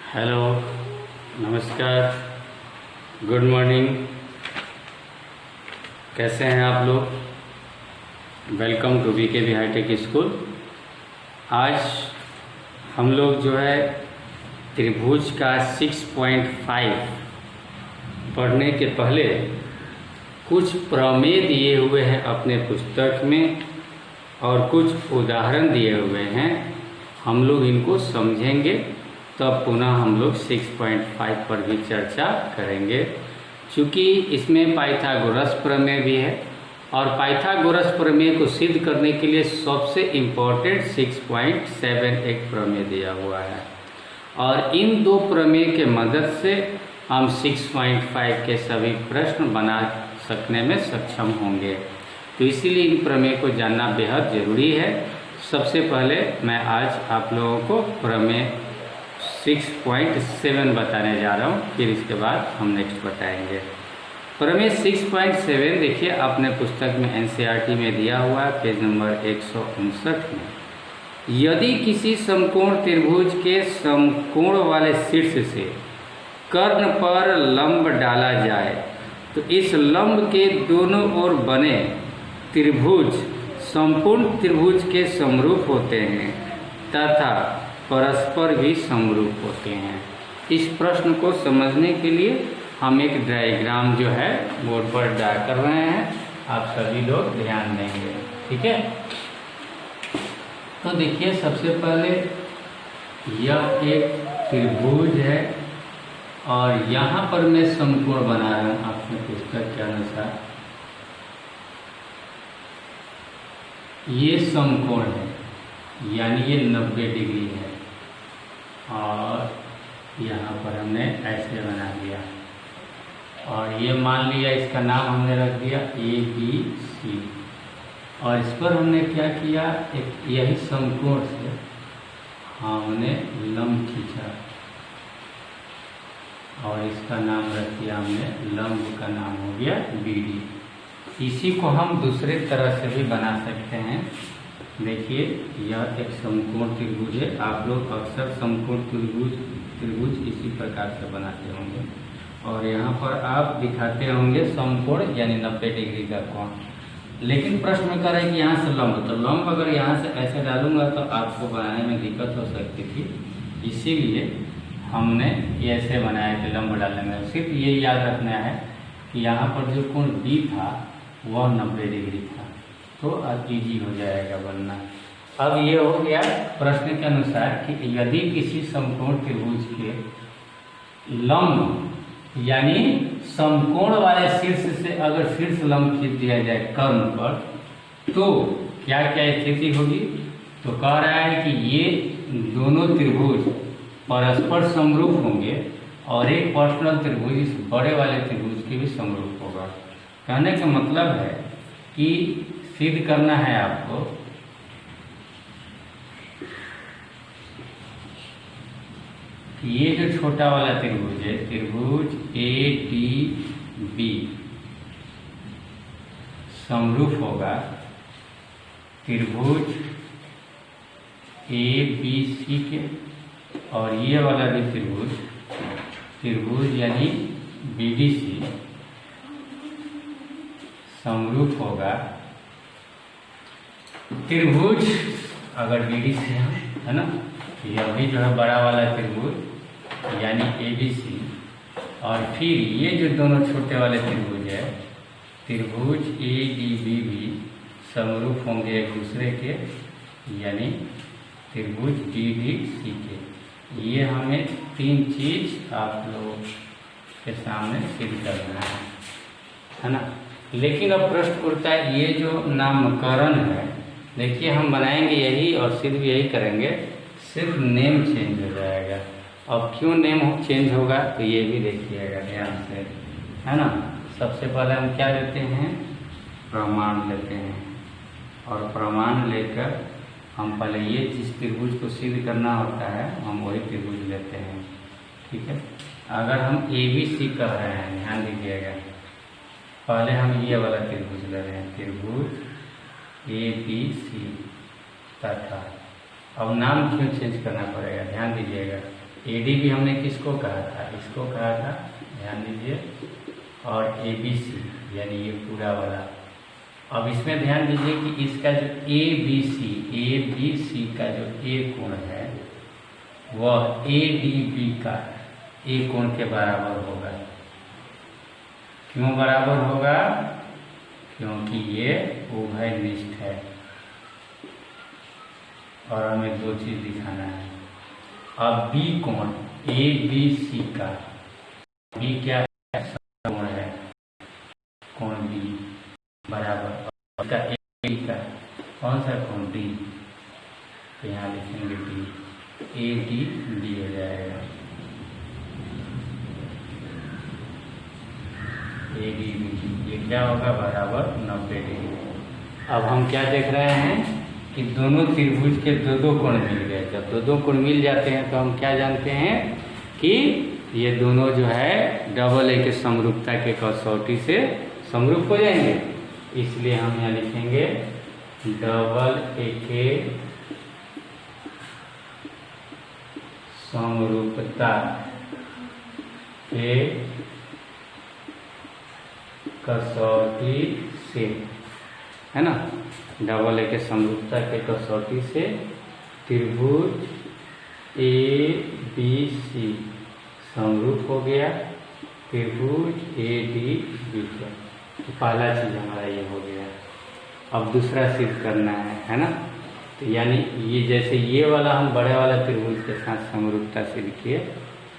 Hello, नमस्कार, good morning. कैसे हैं आप लोग? Welcome to BKB hitech school. आज हम लोग जो है त्रिभुज का 6.5 पढ़ने के पहले कुछ प्रमेय दिए हुए हैं अपने पुस्तक में और कुछ उदाहरण दिए हुए हैं। हम लोग इनको समझेंगे, तब पुनः हम लोग 6.5 पर भी चर्चा करेंगे। चूँकि इसमें पाइथागोरस प्रमेय भी है और पाइथागोरस प्रमेय को सिद्ध करने के लिए सबसे इम्पोर्टेंट 6.7 एक प्रमेय दिया हुआ है और इन दो प्रमेय के मदद से हम 6.5 के सभी प्रश्न बना सकने में सक्षम होंगे। तो इसीलिए इन प्रमेय को जानना बेहद ज़रूरी है। सबसे पहले मैं आज आप लोगों को प्रमेय 6.7 बताने जा रहा हूँ, फिर इसके बाद हम नेक्स्ट बताएंगे। प्रमेय 6.7 देखिए अपने पुस्तक में एनसीईआरटी में दिया हुआ है, पेज नंबर 159 में। यदि किसी समकोण त्रिभुज के समकोण वाले शीर्ष से कर्ण पर लंब डाला जाए तो इस लंब के दोनों ओर बने त्रिभुज संपूर्ण त्रिभुज के समरूप होते हैं तथा परस्पर भी समरूप होते हैं। इस प्रश्न को समझने के लिए हम एक डायग्राम जो है बोर्ड पर ड्रा कर रहे हैं, आप सभी लोग ध्यान देंगे, ठीक है। तो देखिए सबसे पहले यह एक त्रिभुज है और यहाँ पर मैं समकोण बना रहा हूँ अपने पुस्तक के अनुसार। ये समकोण है, यानी ये 90 डिग्री है और यहाँ पर हमने ऐसे बना दिया और ये मान लिया, इसका नाम हमने रख दिया ABC और इस पर हमने क्या किया, एक यही समकोण से हमने लंब खींचा और इसका नाम रख दिया हमने, लंब का नाम हो गया BD। इसी को हम दूसरे तरह से भी बना सकते हैं। देखिए यह एक समकोण त्रिभुज है, आप लोग अक्सर समकोण त्रिभुज इसी प्रकार से बनाते होंगे और यहाँ पर आप दिखाते होंगे समकोण यानी 90 डिग्री का कोण। लेकिन प्रश्न में कह रहा है कि यहाँ से लंब, तो लंब अगर यहाँ से ऐसे डालूंगा तो आपको बनाने में दिक्कत हो सकती थी, इसीलिए हमने ये ऐसे बनाया कि लंब डालने में सिर्फ ये याद रखना है कि यहाँ पर जो कोण B था वह 90 डिग्री था, तो अब इजी हो जाएगा बनना। अब ये हो गया प्रश्न के अनुसार कि यदि किसी समकोण त्रिभुज के लंब यानी समकोण वाले शीर्ष से अगर शीर्ष लंब खींच दिया जाए कर्ण पर तो क्या क्या स्थिति होगी। तो कह रहा है कि ये दोनों त्रिभुज परस्पर समरूप होंगे और एक पर्सनल त्रिभुज इस बड़े वाले त्रिभुज के भी समरूप होगा। कहने का मतलब है कि सिद्ध करना है आपको कि ये जो छोटा वाला त्रिभुज है, त्रिभुज ADB समरूप होगा त्रिभुज ABC के और ये वाला भी त्रिभुज यानी BDC समरूप होगा त्रिभुज अगर BD से है ना, यह भी जो है बड़ा वाला त्रिभुज यानी ABC और फिर ये जो दोनों छोटे वाले त्रिभुज है त्रिभुज ADB भी समरूप होंगे एक दूसरे के यानी त्रिभुज DDC के। ये हमें तीन चीज आप लोगों के सामने सिद्ध करना है ना। लेकिन अब प्रश्न उठता है ये जो नामकरण है, देखिए हम बनाएंगे यही और सिद्ध भी यही करेंगे, सिर्फ नेम चेंज हो जाएगा। अब क्यों नेम चेंज होगा तो ये भी देखिएगा ध्यान से, है ना। सबसे पहले हम क्या लेते हैं, प्रमाण लेते हैं और प्रमाण लेकर हम पहले ये जिस त्रिभुज को सिद्ध करना होता है हम वही त्रिभुज लेते हैं, ठीक है। अगर हम ABC कह रहे हैं, ध्यान दीजिएगा, पहले हम ये वाला त्रिभुज ले रहे हैं, त्रिभुज ABC तथा अब नाम क्यों चेंज करना पड़ेगा, ध्यान दीजिएगा। AD भी हमने किसको कहा था, इसको कहा था, ध्यान दीजिए, और ABC यानी ये पूरा वाला। अब इसमें ध्यान दीजिए कि इसका जो ABC का जो A कोण है वह ADB का A कोण के बराबर होगा। क्यों बराबर होगा? क्योंकि ये उभयनिष्ठ है और हमें दो चीज दिखाना है। अब B कोण ABC का, B क्या है? कोण है, कोण B बराबर, और इसका A का कौन सा कोण? D। तो यहाँ लिखेंगे D, ADB हो जाएगा, ADB। ये क्या होगा? बराबर 90 डिग्री। अब हम क्या देख रहे हैं कि दोनों त्रिभुज के दो कोण मिल गए। जब दो कोण मिल जाते हैं तो हम क्या जानते हैं कि ये दोनों जो है डबल ए के समरूपता के कसौटी से समरूप हो जाएंगे। इसलिए हम यहाँ लिखेंगे डबल ए के समरूपता के कसौटी से, है ना, डबल ए के समरूपता के कसौटी से त्रिभुज ABC समरूप हो गया त्रिभुज ADB का। तो पहला चीज हमारा ये हो गया। अब दूसरा सिद्ध करना है ना। तो यानी ये जैसे ये वाला हम बड़े वाला त्रिभुज के साथ समरूपता सिद्ध किए,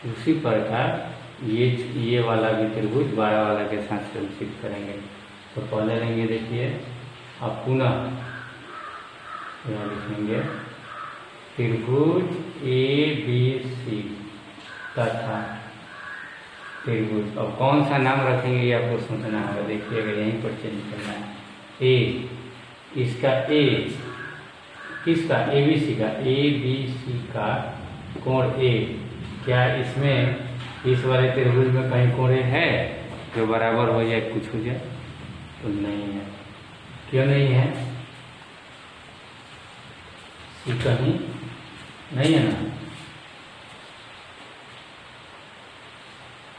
उसी प्रकार ये वाला भी त्रिभुज बड़ा वाला के साथ सिद्ध करेंगे। तो पहले लेंगे, देखिए, अब पुनः यहाँ लिखेंगे त्रिभुज ABC तथा त्रिभुज। अब कौन सा नाम रखेंगे ये आपको सोचना होगा। देखिएगा यहीं पर चेंज करना है। A, इसका A किसका? ABC का, ABC का कोण A। क्या इसमें इस वाले त्रिभुज में कहीं कोण है जो बराबर हो जाए, कुछ हो जाए? तो नहीं है। क्यों नहीं है? C कहीं नहीं है ना।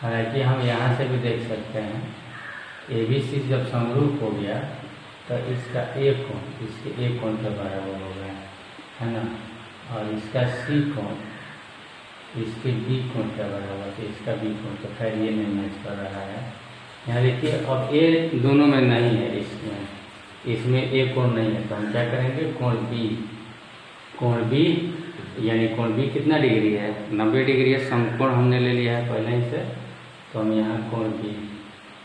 हालांकि हम यहाँ से भी देख सकते हैं ABC जब समरूप हो गया तो इसका A कोण इसके A कोण के बराबर हो गया, है ना, और इसका C कोण इसके B कोण के बराबर, तो इसका B कोण, तो खैर ये नहीं मैच कर रहा है। यहाँ देखिए, अब A दोनों में नहीं है, इसमें A कोण नहीं है, तो हम क्या करेंगे? कोण B यानी कोण B कितना डिग्री है? 90 डिग्री है। समकोण हमने ले लिया है पहले ही से, तो हम यहाँ कोण B,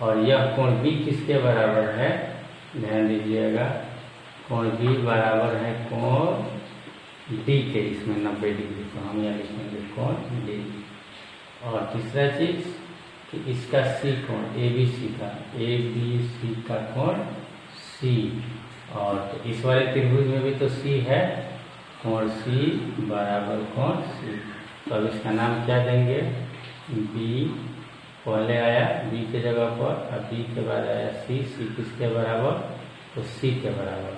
और यह कोण B किसके बराबर है? ध्यान दीजिएगा, कोण B बराबर है कोण D के, इसमें 90 डिग्री, तो हम यहाँ लिखेंगे कोण D। और तीसरा चीज कि इसका C कोण ABC का कोण C, और तो इस वाले त्रिभुज में भी तो C है, कोण C बराबर कोण C। तो अब इसका नाम क्या देंगे? B पहले आया B के जगह पर, अब B के बाद आया C किसके बराबर? तो C के बराबर,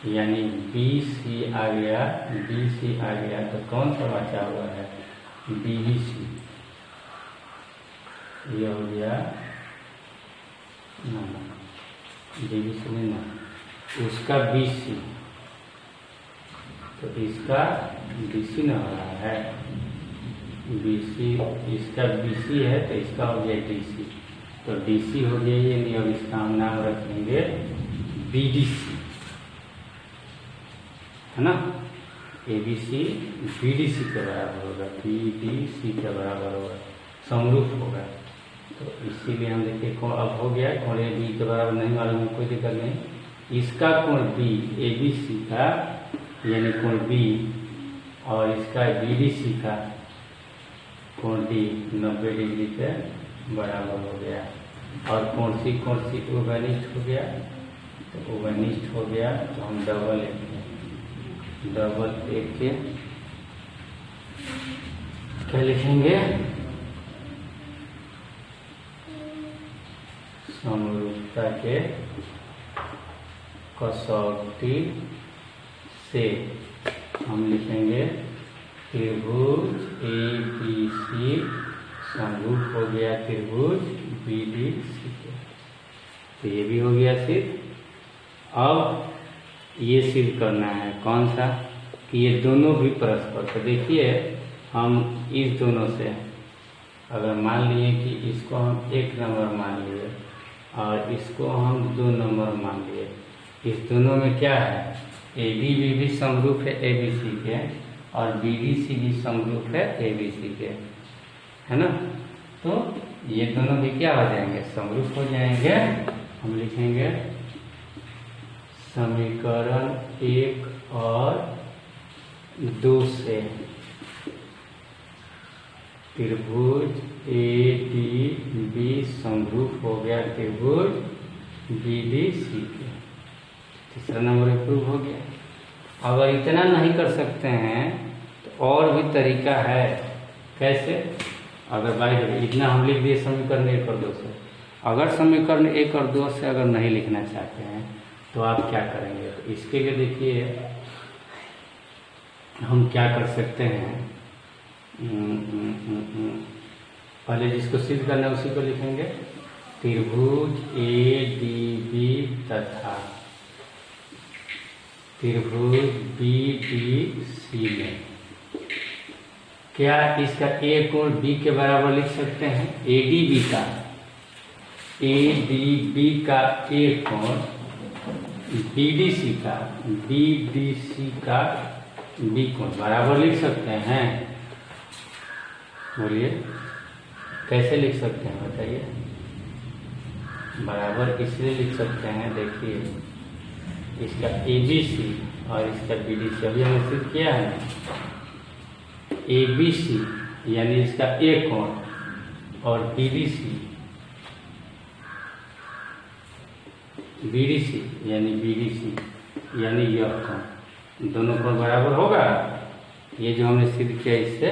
यानी BC आ गया, तो कौन सा बचा हुआ है? BBC। ये हो गया ना, BBC में ना, उसका BC, तो इसका BC न हो रहा है, BC, इसका BC है तो इसका हो गया DC, तो DC हो गया ये। अब इसका हम नाम रखेंगे BDC, है ना। ABC BDC के बराबर होगा, BDC के बराबर होगा, समरूप होगा। तो इसीलिए हम देखिए कोण अब हो गया, कोण AB के बराबर नहीं मालूम, कोई दिक्कत नहीं। इसका कोण B ABC का यानी कोण B, और इसका BDC का कोण D 90 डिग्री के बराबर हो गया। और कोण C उभयनिष्ठ हो गया, तो उभयनिष्ठ हो गया, तो हम डबल ए के क्या लिखेंगे? समरूपता के कसौटी से हम लिखेंगे त्रिभुज ABC समरूप हो गया त्रिभुज BDC के। तो ये भी हो गया सिद्ध। अब ये सिद्ध करना है कौन सा, कि ये दोनों भी परस्पर। तो देखिए हम इस दोनों से अगर मान लिए कि इसको हम 1 नंबर मान लिए और इसको हम 2 नंबर मान लिए, इस दोनों में क्या है, ADB भी समरूप है ABC के और BDC भी समरूप है ABC के, है ना। तो ये दोनों भी क्या हो जाएंगे, समरूप हो जाएंगे। हम लिखेंगे समीकरण 1 और 2 से त्रिभुज ADB समरूप हो गया त्रिभुज BDC के। तीसरा नंबर प्रूव हो गया। अगर इतना नहीं कर सकते हैं तो और भी तरीका है। कैसे, अगर भाई इतना हम लिख दिए समीकरण 1 और 2 से, अगर समीकरण 1 और 2 से अगर नहीं लिखना चाहते हैं तो आप क्या करेंगे। तो इसके लिए देखिए हम क्या कर सकते हैं, पहले जिसको सिद्ध करना है उसी को लिखेंगे। त्रिभुज ADB तथा त्रिभुज BDC में क्या इसका A कोण B के बराबर लिख सकते हैं। ADB का A कोण BDC का B कोण बराबर लिख सकते हैं। बोलिए कैसे लिख सकते हैं, बताइए। बराबर इसलिए लिख सकते हैं, देखिए इसका ABC और इसका BDC अभी हमने सिद्ध किया है। ABC यानी इसका A कोण और BDC यानी BDC यानी यह कोण, दोनों कोण बराबर होगा। ये जो हमने सिद्ध किया इससे,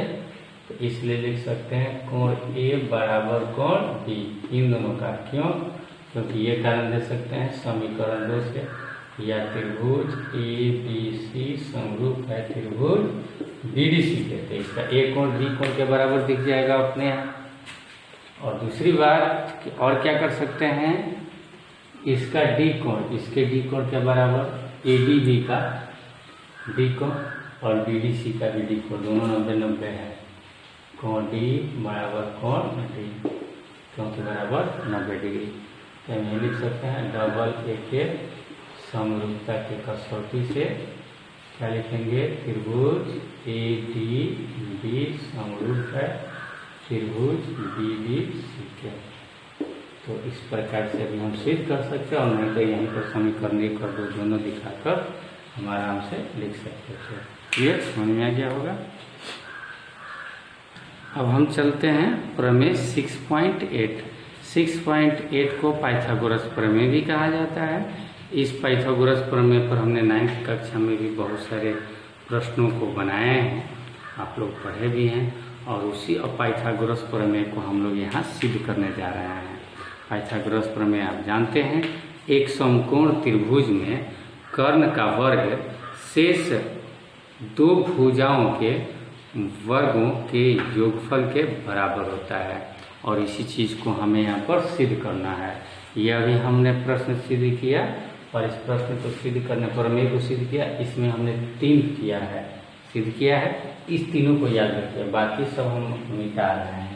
तो इसलिए लिख सकते हैं कोण A बराबर कोण B, इन दोनों का। क्यों, क्योंकि ये कारण दे सकते हैं समीकरण 2 से, या त्रिभुज ABC समरूप है त्रिभुज BDC के। तो इसका A कोण B कोण के बराबर दिख जाएगा अपने यहाँ। और दूसरी बात कि और क्या कर सकते हैं, इसका D कोण इसके D कोण के बराबर, ADB का D कोण और BDC का भी D कोण, दोनों 90-90 है। कोण D बराबर कोण D, क्योंकि बराबर 90 डिग्री। तो हम ये लिख सकते हैं डबल A के समरूपता के कसौटी से क्या लिखेंगे, त्रिभुज ADB समरूप है त्रिभुज BDC के। तो इस प्रकार से भी हम सिद्ध कर सकते हैं, और नहीं तो यहीं पर समीकरण 1 और 2 दोनों दिखाकर हम आराम से लिख सकते थे। ये समझ में आ गया होगा। अब हम चलते हैं प्रमेय 6.8। 6.8 को पाइथागोरस प्रमेय भी कहा जाता है। इस पाइथागोरस प्रमेय पर हमने 9वीं कक्षा में भी बहुत सारे प्रश्नों को बनाए हैं, आप लोग पढ़े भी हैं। और उसी पाइथागोरस प्रमेय को हम लोग यहाँ सिद्ध करने जा रहे हैं। पाइथागोरस प्रमेय आप जानते हैं, एक समकोण त्रिभुज में कर्ण का वर्ग शेष 2 भुजाओं के वर्गों के योगफल के बराबर होता है। और इसी चीज़ को हमें यहाँ पर सिद्ध करना है। यह भी हमने प्रश्न सिद्ध किया, और इस प्रश्न को सिद्ध करने प्रमेय को सिद्ध किया। इसमें हमने 3 किया है, सिद्ध किया है। इस तीनों को याद रखिए, बाकी सब हम मिटा रहे हैं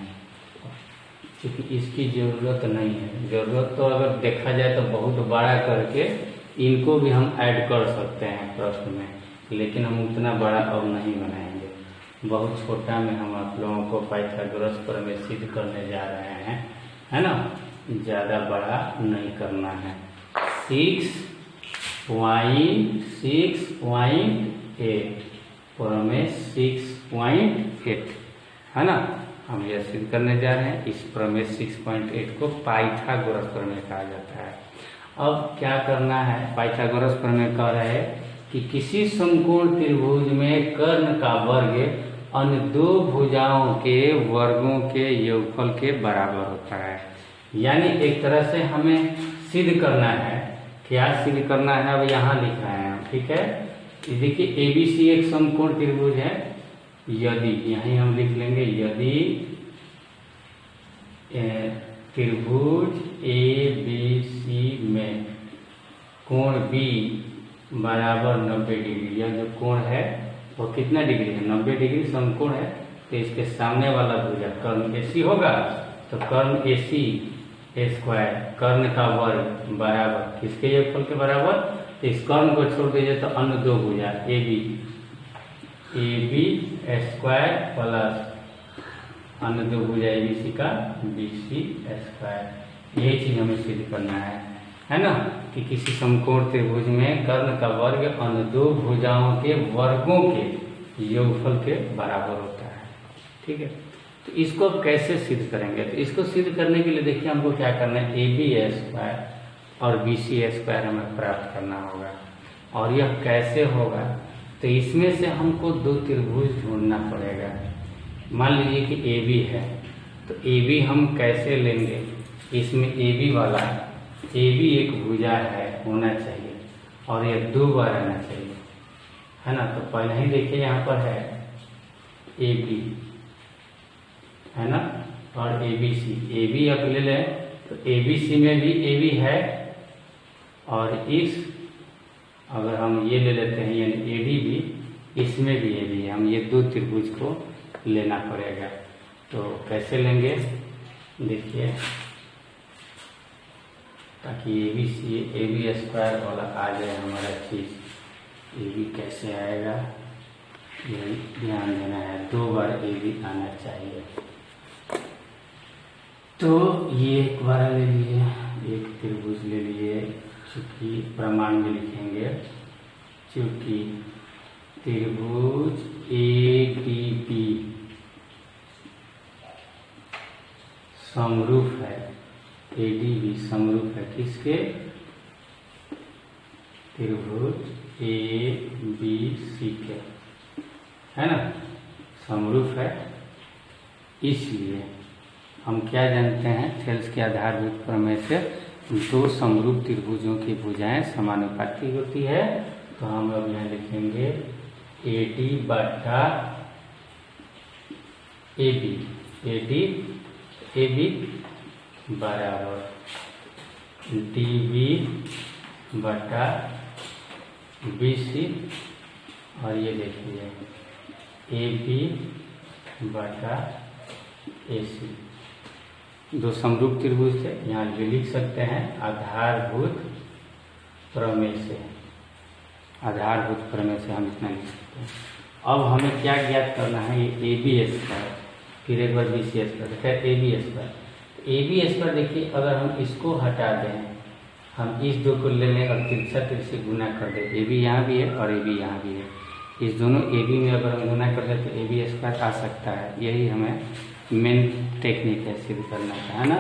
क्योंकि इसकी ज़रूरत नहीं है। ज़रूरत तो अगर देखा जाए तो बहुत बड़ा करके इनको भी हम ऐड कर सकते हैं प्रश्न में, लेकिन हम उतना बड़ा अब नहीं बनाएंगे। बहुत छोटा में हम आप लोगों को पाइथागोरस प्रमेय सिद्ध करने जा रहे हैं, है ना। ज़्यादा बड़ा नहीं करना है। 6.8 प्रमेय 6.8, है ना। हम यह सिद्ध करने जा रहे हैं। इस प्रमेय 6.8 को पाइथागोरस प्रमेय कहा जाता है। अब क्या करना है, पाइथागोरस प्रमेय कह रहे हैं कि किसी समकोण त्रिभुज में कर्ण का वर्ग अन्य 2 भुजाओं के वर्गों के योगफल के बराबर होता है। यानी एक तरह से हमें सिद्ध करना है। क्या सिद्ध करना है, अब यहाँ लिखा है, ठीक है। देखिए ABC एक समकोण त्रिभुज है, यदि, यहीं हम लिख लेंगे यदि त्रिभुज ABC में कोण B बराबर 90 डिग्री, यह जो कोण है वो कितना डिग्री है, 90 डिग्री समकोण है, तो इसके सामने वाला भुजा कर्ण AC होगा, तो कर्ण AC स्क्वायर कर्ण का वर्ग बराबर किसके योगफल के बराबर, तो इस कर्ण को छोड़ दीजिए तो अन्य दो भुजा AB स्क्वायर प्लस अन्य दो भुजा ABC का BC स्क्वायर। यही चीज हमें सिद्ध करना है ना, कि किसी समकोण त्रिभुज में कर्ण का वर्ग अन्य दो भुजाओं के वर्गों के योगफल के बराबर होता है। ठीक है, तो इसको अब कैसे सिद्ध करेंगे, तो इसको सिद्ध करने के लिए देखिए हमको क्या करना है, AB स्क्वायर और BC स्क्वायर हमें प्राप्त करना होगा। और यह कैसे होगा, तो इसमें से हमको दो त्रिभुज ढूंढना पड़ेगा। मान लीजिए कि AB है, तो AB हम कैसे लेंगे, इसमें AB वाला AB एक भुजा है होना चाहिए और ये दो बार आना चाहिए, है ना। तो पहले ही देखिए यहाँ पर है AB, है ना, और ABC, AB आप ले लें तो ABC में भी AB है, और इस अगर हम ये ले लेते हैं यानी AD भी, इसमें भी AB है, हम ये दो त्रिभुज को लेना पड़ेगा। तो कैसे लेंगे देखिए, ताकि AB स्क्वायर वाला आ जाए हमारा चीज। AB कैसे आएगा ये ध्यान देना है, दो बार AB आना चाहिए। तो ये एक बार ले लिए, एक त्रिभुज ले लिए, चूंकि प्रमाण में लिखेंगे, चूंकि त्रिभुज ADB समरूप है, ADB समरूप है किसके, त्रिभुज ABC के, है ना, समरूप है। इसलिए हम क्या जानते हैं, थेल्स के आधारभूत प्रमेय से दो समरूप त्रिभुजों की भुजाएं समानुपाती होती है। तो हम अब यहाँ लिखेंगे AD बटा AB बराबर DB बटा BC, और ये देखिए AB बटा AC। दो समरूप त्रिभुज थे, यहाँ जो लिख सकते हैं आधारभूत प्रमेय से, आधारभूत प्रमेय से हम इतना लिख सकते हैं। अब हमें क्या ज्ञात करना है, ये AB स्क्वायर, फिर एक बार BC स्क्वायर, खैर AB स्क्वायर। AB स्क्वायर देखिए, अगर हम इसको हटा दें, हम इस दो को ले लें और तिरछा तिरछे गुना कर दें, AB यहाँ भी है और AB यहाँ भी है, इस दोनों AB में अगर हम गुना कर दें तो AB स्क्वायर आ सकता है। यही हमें मेन टेक्निक है सिद्ध करने का, है ना।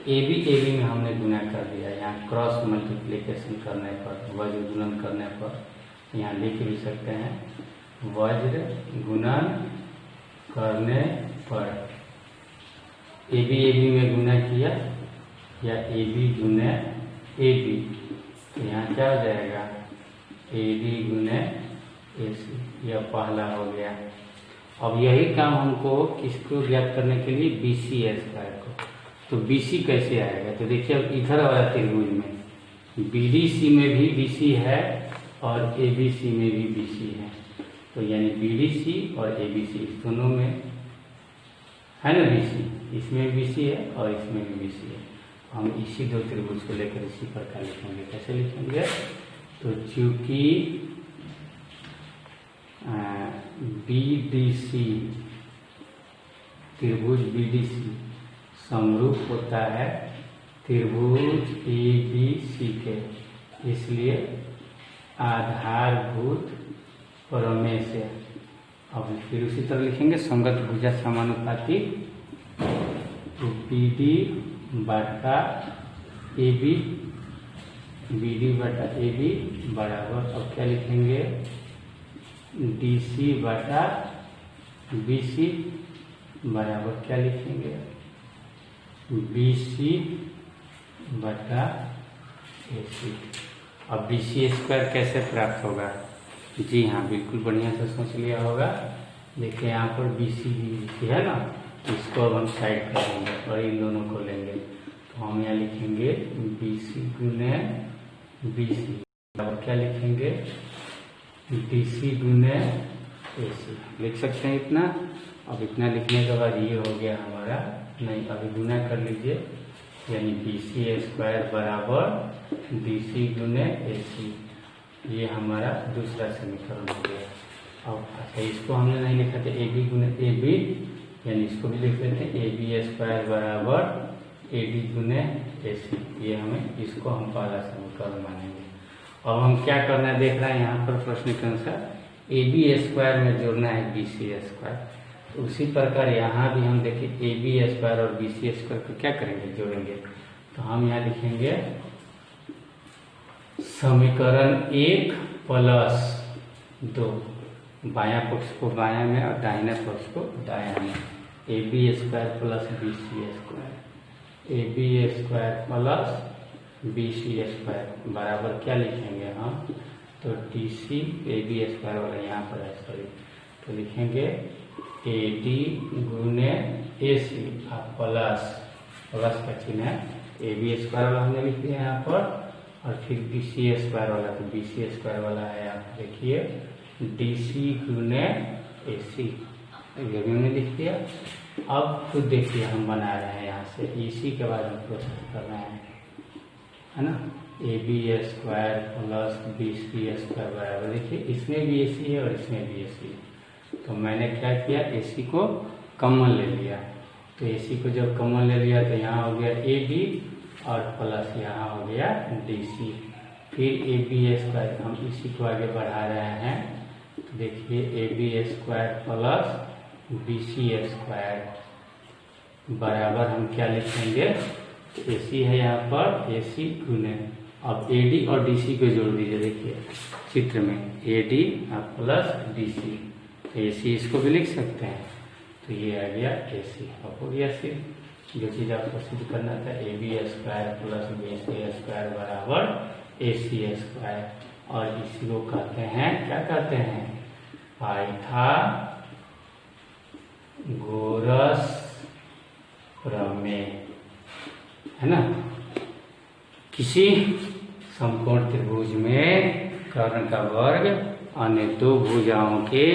AB में हमने गुना कर दिया, यहाँ क्रॉस मल्टीप्लिकेशन करने पर, वज्र गुणन करने पर, यहाँ लिख भी सकते हैं वज्र गुणन करने पर AB में गुना किया या AB गुने AB, तो यहाँ क्या हो जाएगा AB गुने AC, यह पहला हो गया। अब यही काम हमको किसको ज्ञात करने के लिए, BC स्क्वायर को। तो BC कैसे आएगा, तो देखिए अब इधर वाला त्रिभुज में BDC में भी BC है और ABC में भी BC है, तो यानी BDC और ABC इस दोनों में है ना BC, इसमें भी BC है और इसमें भी BC है। हम इसी दो त्रिभुज को लेकर इसी प्रकार लिखेंगे, कैसे लिखेंगे, तो चूंकि BDC त्रिभुज BDC समरूप होता है त्रिभुज ABC के, इसलिए आधारभूत प्रमेय से। अब फिर उसी तरह लिखेंगे संगत भुजा समानुपाती, तो BD बटा AB, BD बटा AB बराबर, अब क्या लिखेंगे DC बटा BC बराबर क्या लिखेंगे BC बटा AC। अब BC स्क्वायर कैसे प्राप्त होगा, जी हाँ बिल्कुल बढ़िया से सोच लिया होगा। देखिए यहाँ पर बी सी है ना, इसको अब हम साइड करेंगे और इन दोनों को लेंगे। तो हम यहाँ लिखेंगे बी सी गुने बी सी, और क्या लिखेंगे डी सी गुने ए सी, लिख सकते हैं इतना। अब इतना लिखने के बाद ये हो गया हमारा, नहीं अभी गुना कर लीजिए, यानी बी सी स्क्वायर बराबर डी सी गुने ए सी, ये हमारा दूसरा समीकरण हो गया। अब अच्छा इसको हमने नहीं लिखा था ए बी गुने ए बी, यानी इसको भी लिख लेते हैं ए बी स्क्वायर बराबर ए डी गुने ए सी, ये हमें इसको हम पहला समीकरण मानेंगे। अब हम क्या करना है देख रहे हैं यहाँ पर प्रश्न के अनुसार ए बी स्क्वायर में जोड़ना है बी सी स्क्वायर, तो उसी प्रकार यहाँ भी हम देखिए ए बी स्क्वायर और बी सी स्क्वायर को क्या करेंगे जोड़ेंगे। तो हम यहाँ लिखेंगे समीकरण 1 प्लस 2, बायां पक्ष को बायां में और दाहिने पक्ष को दायां में, A B square plus B C square, A B square plus B C square बराबर क्या लिखेंगे हम, तो D C A B square वाला यहाँ पर है सॉरी, तो लिखेंगे ए डी गुने ए सी प्लस का चिन्ह है, ए बी स्क्वायर वाला हमने लिख दिया यहाँ पर, और फिर बी सी स्क्वायर वाला, तो बी सी स्क्वायर वाला है यहाँ पर देखिए डी सी गुने ए सी, ये भी हमने लिख दिया। अब खुद देखिए हम बना रहे हैं यहाँ से, इसी के बाद हम प्रोसेस कर रहे हैं, है ना, A B square plus B C square बराबर, देखिए इसमें भी ए सी है और इसमें भी ए सी है, तो मैंने क्या किया ए सी को कॉमन ले लिया, तो ए सी को जब कॉमन ले लिया तो यहाँ हो गया ए बी और प्लस यहाँ हो गया डी सी, फिर ए बी स्क्वायर हम इसी को आगे बढ़ा रहे हैं, तो देखिए A B square plus B C square बराबर हम क्या लिखेंगे, ए सी है यहाँ पर ए सी गुने, अब ए डी और डी सी को जोड़ दीजिए, देखिए चित्र में A D plus D C, A C इसको भी लिख सकते हैं, तो ये आ गया ए सी। अब हो गया सिर्फ जो चीज़ आपको सिद्ध करना था, A B square plus B C square बराबर ए सी स्क्वायर, और इसी को कहते हैं क्या कहते हैं, पाइथागोरस प्रमेय, है ना। किसी समकोण त्रिभुज में कर्ण का वर्ग अन्य दो भुजाओं के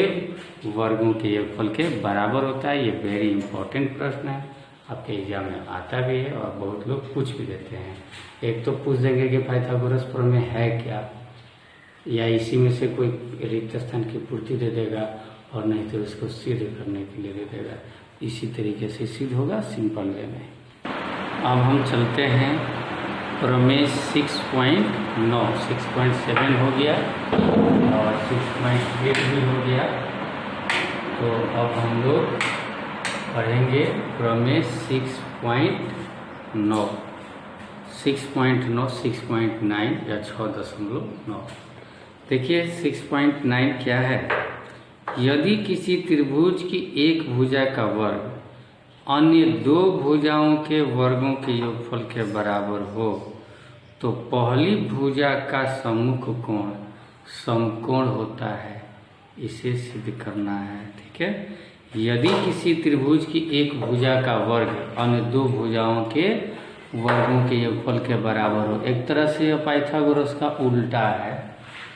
वर्गों के योगफल के बराबर होता है। ये वेरी इंपॉर्टेंट प्रश्न है, आपके एग्जाम में आता भी है और बहुत लोग पूछ भी देते हैं। एक तो पूछ देंगे कि पाइथागोरस प्रमेय है क्या, या इसी में से कोई रिक्त स्थान की पूर्ति दे देगा, और नहीं तो इसको सिद्ध करने के लिए दे देगा। इसी तरीके से सिद्ध होगा सिंपल वे में। अब हम चलते हैं प्रमेय 6.9, 6.7 हो गया और 6.8 भी हो गया। तो अब हम लोग पढ़ेंगे प्रमेय 6.9, 6.9, 6.9 या 6.9। देखिए 6.9 क्या है, यदि किसी त्रिभुज की एक भुजा का वर्ग अन्य दो भुजाओं के वर्गों के योगफल के बराबर हो तो पहली भुजा का सम्मुख कोण समकोण होता है, इसे सिद्ध करना है। ठीक है, यदि किसी त्रिभुज की एक भुजा का वर्ग अन्य दो भुजाओं के वर्गों के योगफल के बराबर हो, एक तरह से पाइथागोरस का उल्टा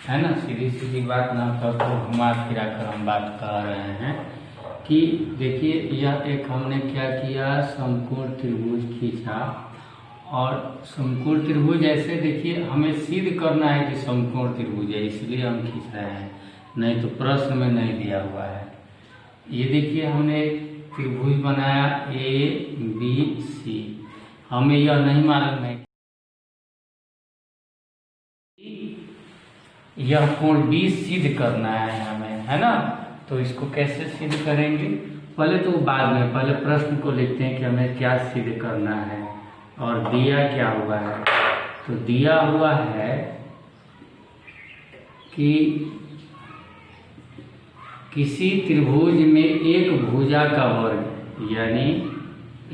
है ना। सीधी सीधी बात ना कर घुमा फिरा कर हम बात कर रहे हैं कि देखिए यह एक हमने क्या किया, समकोण त्रिभुज खींचा, और समकोण त्रिभुज ऐसे देखिए हमें सिद्ध करना है कि समकोण त्रिभुज है, इसलिए हम खींच रहे हैं, नहीं तो प्रश्न में नहीं दिया हुआ है। ये देखिए हमने त्रिभुज बनाया ए बी सी, हमें यह नहीं मालूम है यह कोण B सिद्ध करना है हमें, है ना। तो इसको कैसे सिद्ध करेंगे, पहले तो बाद में, पहले प्रश्न को लिखते हैं कि हमें क्या सिद्ध करना है और दिया क्या हुआ है। तो दिया हुआ है कि किसी त्रिभुज में एक भुजा का वर्ग यानी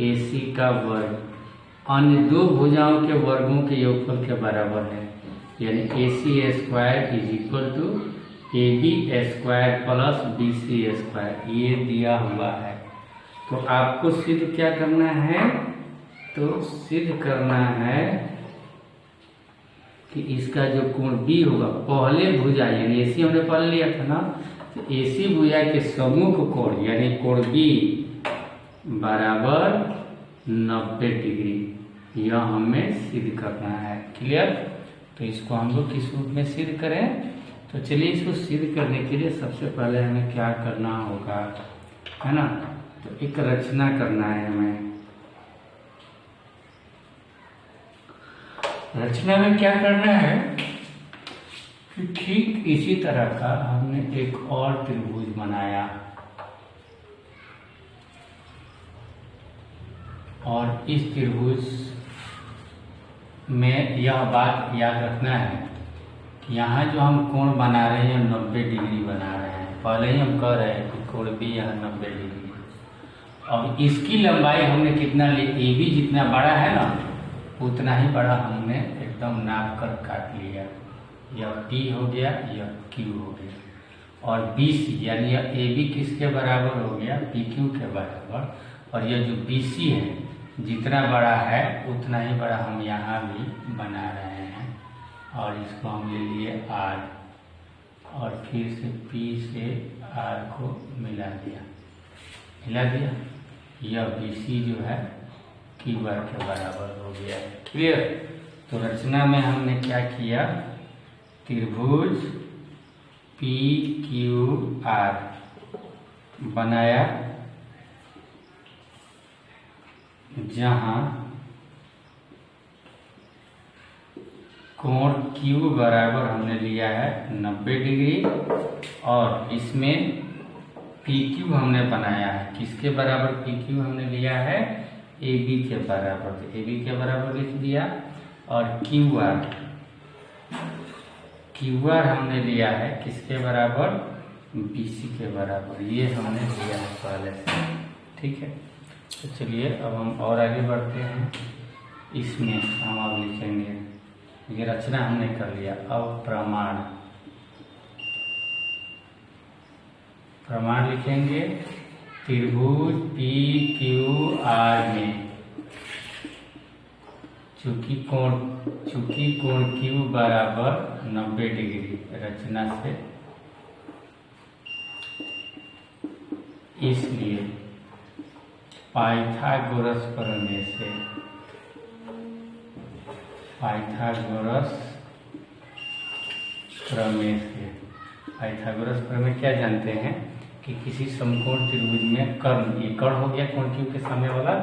AC का वर्ग अन्य दो भुजाओं के वर्गों के योगफल के बराबर है, यानी AC² is equal to AB² plus BC², ये दिया हुआ है। तो आपको सिद्ध क्या करना है, तो सिद्ध करना है कि इसका जो कोण B होगा, पहले भुजा यानी AC हमने पढ़ लिया था ना, तो AC भुजा के सम्मुख कोण यानी कोण B बराबर 90 डिग्री, यह हमें सिद्ध करना है। क्लियर? तो इसको हम लोग किस रूप में सिद्ध करें, तो चलिए इसको सिद्ध करने के लिए सबसे पहले हमें क्या करना होगा, है ना, तो एक रचना करना है हमें। रचना में क्या करना है कि ठीक इसी तरह का हमने एक और त्रिभुज बनाया और इस त्रिभुज में यह बात याद रखना है कि यहाँ जो हम कोण बना रहे हैं 90 डिग्री बना रहे हैं। पहले ही हम कह रहे हैं कि कोण B यहाँ 90 डिग्री, और इसकी लंबाई हमने कितना ली, AB जितना बड़ा है ना उतना ही बड़ा हमने एकदम नाप कर काट लिया। यह P हो गया, यह Q हो गया, और BC यानी यह AB किसके बराबर हो गया, PQ के बराबर, और यह जो BC है जितना बड़ा है उतना ही बड़ा हम यहाँ भी बना रहे हैं। और इसको हम ले लिए R, और फिर से P से R को मिला दिया, यह BC जो है QR के बराबर हो गया। क्लियर? तो रचना में हमने क्या किया, त्रिभुज PQR बनाया, जहां कोण Q बराबर हमने लिया है 90 डिग्री, और इसमें PQ हमने बनाया है, किसके बराबर PQ हमने लिया है, AB के बराबर, तो AB के बराबर लिख दिया, और QR हमने लिया है किसके बराबर, BC के बराबर, ये हमने लिया है पहले से। ठीक है, तो चलिए अब हम और आगे बढ़ते हैं। इसमें हम अब लिखेंगे, ये रचना हमने कर लिया। अब प्रमाण लिखेंगे, त्रिभुज PQR में चूंकि कोण Q बराबर 90 डिग्री, रचना से इसलिए पाइथागोरस प्रमेय से पाइथागोरस प्रमेय क्या जानते हैं कि किसी समकोण त्रिभुज में कर्ण, ये कर्ण हो गया कोण Q के सामने वाला,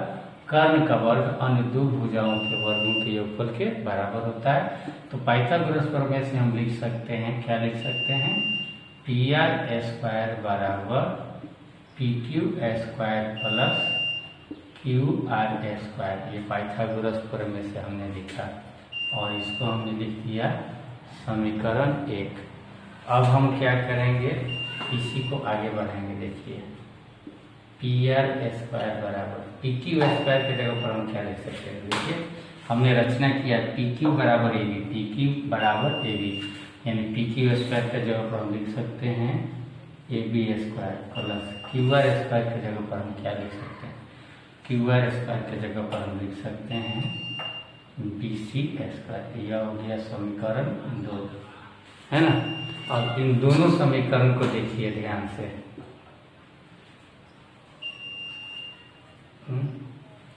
कर्ण का वर्ग अन्य दो भुजाओं के वर्गों के योगफल के बराबर होता है। तो पाइथागोरस प्रमेय से हम लिख सकते हैं, क्या लिख सकते हैं, PR² बराबर PQ² प्लस QR²। ये पाइथागोरस प्रमेय से हमने लिखा, और इसको हमने लिख दिया समीकरण 1। अब हम क्या करेंगे, इसी को आगे बढ़ाएंगे। देखिए PR² बराबर PQ² के जगह पर हम क्या लिख सकते हैं, देखिए हमने रचना किया PQ बराबर AB, PQ बराबर AB, यानी PQ² के जगह पर हम लिख सकते हैं AB² प्लस QR² के जगह पर हम क्या लिख सकते हैं, QR² के जगह पर हम लिख सकते हैं BC²। यह हो गया समीकरण 2, है ना। अब इन दोनों समीकरण को देखिए ध्यान से,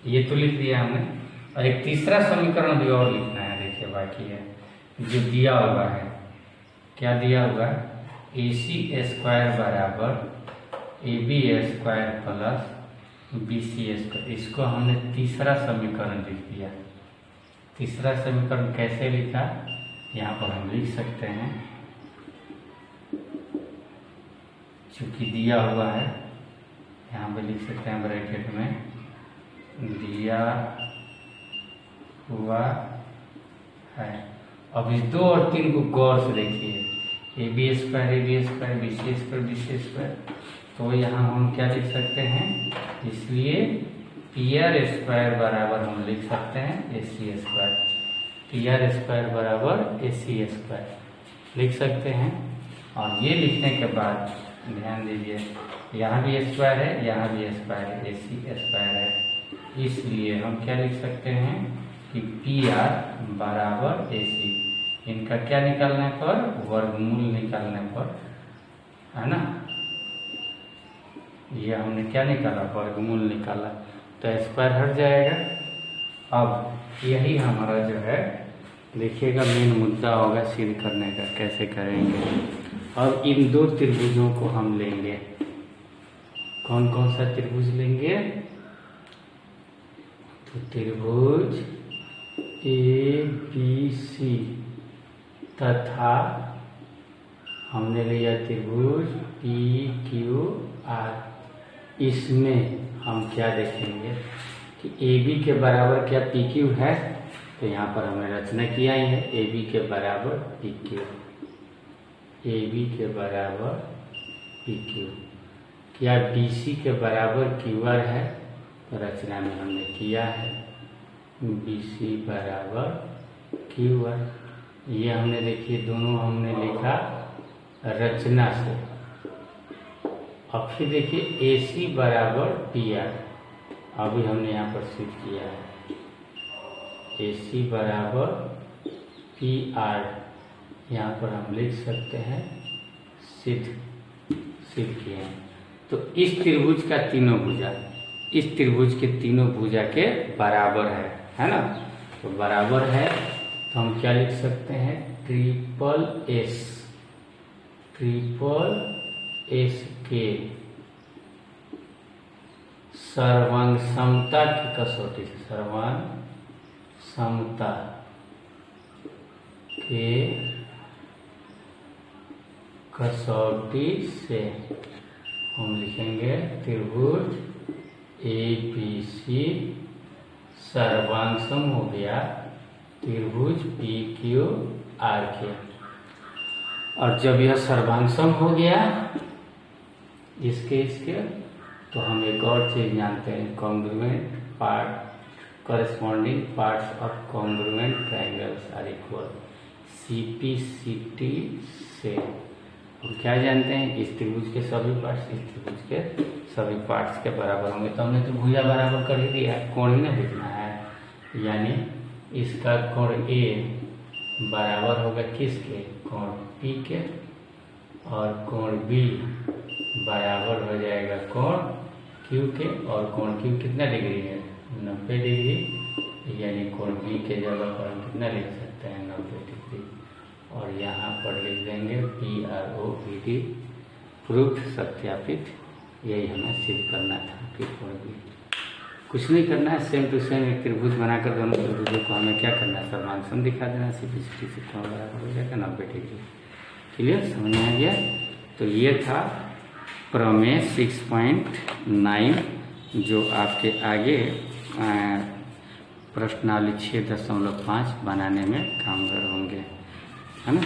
ये तो लिख दिया हमने, और एक तीसरा समीकरण भी और लिखना है। देखिए बाकी है जो दिया हुआ है, क्या दिया हुआ है, AC² बराबर AB² प्लस BC²। इसको हमने तीसरा समीकरण लिख दिया। तीसरा समीकरण कैसे लिखा, यहाँ पर हम लिख सकते हैं, चूंकि दिया हुआ है यहाँ पे लिख सकते हैं ब्रैकेट में, दिया हुआ है। अब इस 2 और 3 को गौर से देखिए, AB² BC², तो यहाँ हम क्या लिख सकते हैं, इसलिए PR² बराबर हम लिख सकते हैं AC², PR² बराबर AC² लिख सकते हैं। और ये लिखने के बाद ध्यान दीजिए, यहाँ भी स्क्वायर है, यहाँ भी स्क्वायर है, AC स्क्वायर है, इसलिए हम क्या लिख सकते हैं कि PR बराबर AC। इनका क्या निकालने पर, वर्गमूल निकालने पर, है ना, ये हमने क्या निकाला, वर्गमूल निकाला, तो स्क्वायर हट जाएगा। अब यही हमारा जो है देखिएगा मेन मुद्दा होगा सिद्ध करने का, कैसे करेंगे। अब इन दो त्रिभुजों को हम लेंगे, कौन कौन सा त्रिभुज लेंगे, तो त्रिभुज ABC तथा हमने लिया त्रिभुज PQR। इसमें हम क्या देखेंगे कि AB के बराबर क्या PQ है, तो यहाँ पर हमने रचना किया ही है, AB के बराबर PQ, AB के बराबर PQ। क्या BC के बराबर QR है, तो रचना में हमने किया है BC बराबर QR। ये हमने देखिए दोनों हमने लिखा रचना से। अब फिर देखिए AC बराबर PR, अभी हमने यहाँ पर सिद्ध किया है, AC बराबर PR, यहाँ पर हम लिख सकते हैं सिद्ध किए हैं। तो इस त्रिभुज का तीनों भुजा इस त्रिभुज के तीनों भुजा के बराबर है ना, तो बराबर है, तो हम क्या लिख सकते हैं, ट्रिपल एस के सर्वांग समता की कसौटी से, सर्वांग समता के कसौटी से हम लिखेंगे त्रिभुज ABC सर्वांगसम हो गया त्रिभुज PQR के। और जब यह सर्वांगसम हो गया इसके तो हम एक और चीज जानते हैं, congruent part, corresponding parts of congruent triangles are equal। CPCT से हम क्या जानते हैं, इस त्रिभुज के सभी पार्ट्स इस त्रिभुज के सभी पार्ट्स के बराबर होंगे। तो हमने तो भुजा बराबर कर ही दिया, कोण ही ना देखना है, यानी इसका कोण A बराबर होगा किसके, कोण P के, और कोण B बराबर हो जाएगा कोण Q के, और कोण Q कितना डिग्री है, 90 डिग्री, यानी कोण B के जगह पर हम कितना लिख सकते हैं, 90 डिग्री, और यहाँ पर लिख देंगे PROVD, प्रूफ, सत्यापित। यही हमें सिद्ध करना था कि कोण B, कुछ नहीं करना है, सेम टू सेम एक त्रिभुज बनाकर दोनों त्रिभुजों को हमें क्या करना है, सर्वांगसम दिखा देना, CPCT से कोण बराबर हो जाएगा 90 डिग्री। क्लियर, समझ में आ गया। तो ये था प्रमेय 6.9 जो आपके आगे प्रश्नावली 6.5 बनाने में कामगार होंगे, है ना।